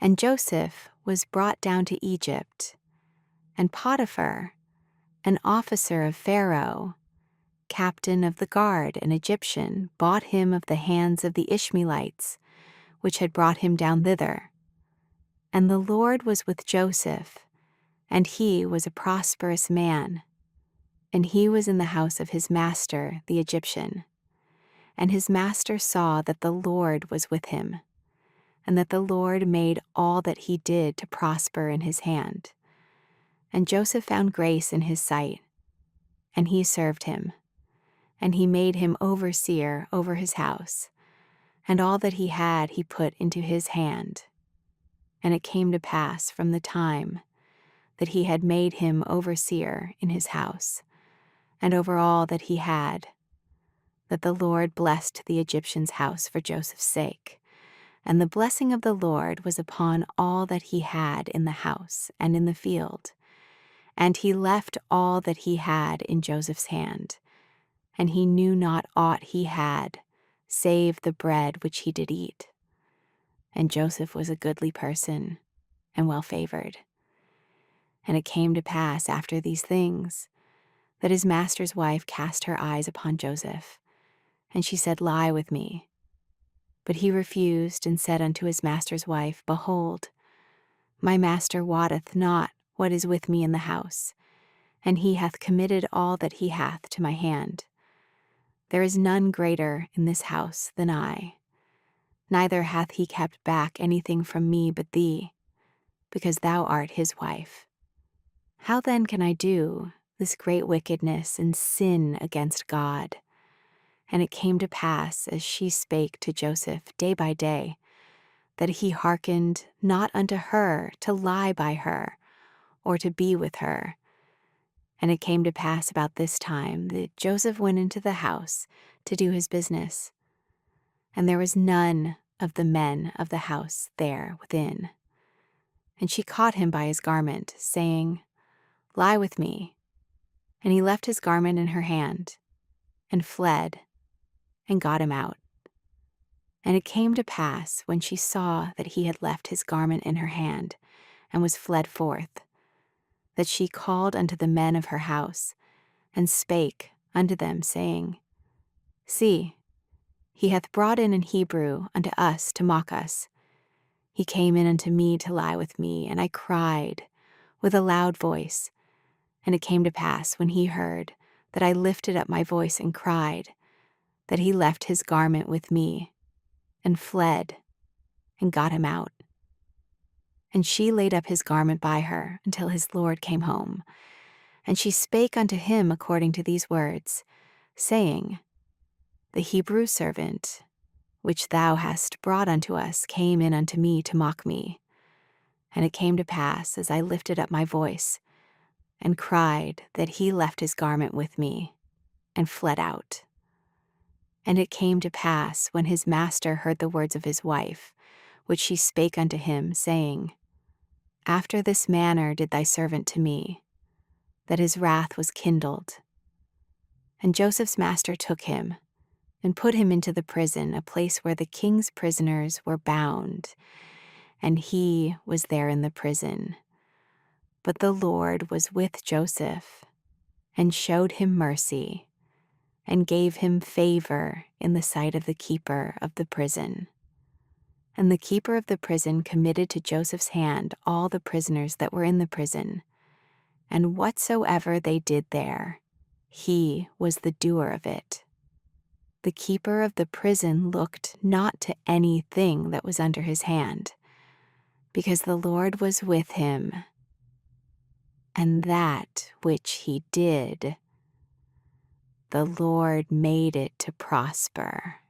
And Joseph was brought down to Egypt, and Potiphar, an officer of Pharaoh, captain of the guard, an Egyptian, bought him of the hands of the Ishmaelites, which had brought him down thither. And the Lord was with Joseph, and he was a prosperous man, and he was in the house of his master, the Egyptian. And his master saw that the Lord was with him, and that the Lord made all that he did to prosper in his hand. And Joseph found grace in his sight, and he served him. And he made him overseer over his house, and all that he had he put into his hand. And it came to pass from the time that he had made him overseer in his house, and over all that he had, that the Lord blessed the Egyptian's house for Joseph's sake. And the blessing of the Lord was upon all that he had in the house and in the field. And he left all that he had in Joseph's hand, and he knew not aught he had, save the bread which he did eat. And Joseph was a goodly person, and well favored. And it came to pass after these things, that his master's wife cast her eyes upon Joseph, and she said, Lie with me. But he refused, and said unto his master's wife, Behold, my master wotteth not what is with me in the house, and he hath committed all that he hath to my hand. There is none greater in this house than I, neither hath he kept back anything from me but thee, because thou art his wife. How then can I do this great wickedness and sin against God? And it came to pass, as she spake to Joseph day by day, that he hearkened not unto her to lie by her, or to be with her. And it came to pass about this time that Joseph went into the house to do his business, and there was none of the men of the house there within. And she caught him by his garment, saying, Lie with me. And he left his garment in her hand, and fled, and got him out. And it came to pass, when she saw that he had left his garment in her hand, and was fled forth, that she called unto the men of her house, and spake unto them, saying, See, he hath brought in an Hebrew unto us to mock us. He came in unto me to lie with me, and I cried with a loud voice. And it came to pass, when he heard that I lifted up my voice and cried, that he left his garment with me, and fled, and got him out. And she laid up his garment by her until his lord came home. And she spake unto him according to these words, saying, The Hebrew servant, which thou hast brought unto us, came in unto me to mock me. And it came to pass, as I lifted up my voice, and cried, that he left his garment with me, and fled out. And it came to pass, when his master heard the words of his wife, which she spake unto him, saying, After this manner did thy servant to me, that his wrath was kindled. And Joseph's master took him, and put him into the prison, a place where the king's prisoners were bound, and he was there in the prison. But the Lord was with Joseph, and showed him mercy, and gave him favor in the sight of the keeper of the prison. And the keeper of the prison committed to Joseph's hand all the prisoners that were in the prison, and whatsoever they did there, he was the doer of it. The keeper of the prison looked not to anything that was under his hand, because the Lord was with him, and that which he did, the Lord made it to prosper.